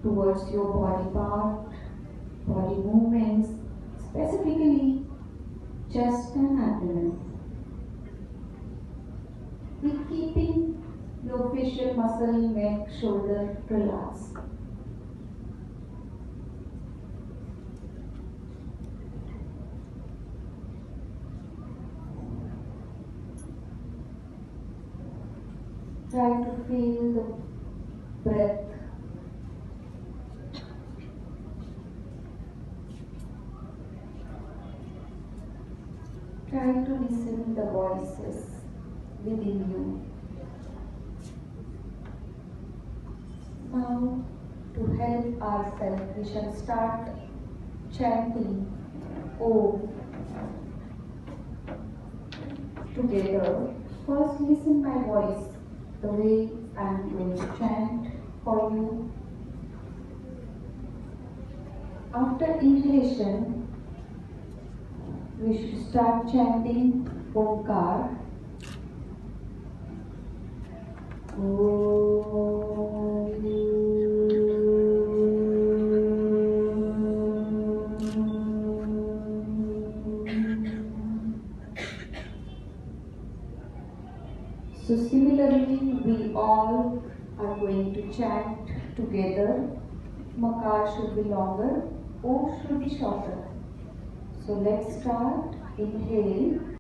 towards your body part, body movements, specifically chest and abdomen. With keeping your facial muscle, neck, shoulder relaxed. Try to feel the breath. Try to listen the voices within you. Now, to help ourselves, we shall start chanting Om together. First, listen my voice, the way I am going to chant for you. After inhalation, we should start chanting Omkar. So similarly, we all are going to chant together. Makar should be longer, O should be shorter. So let's start. Inhale.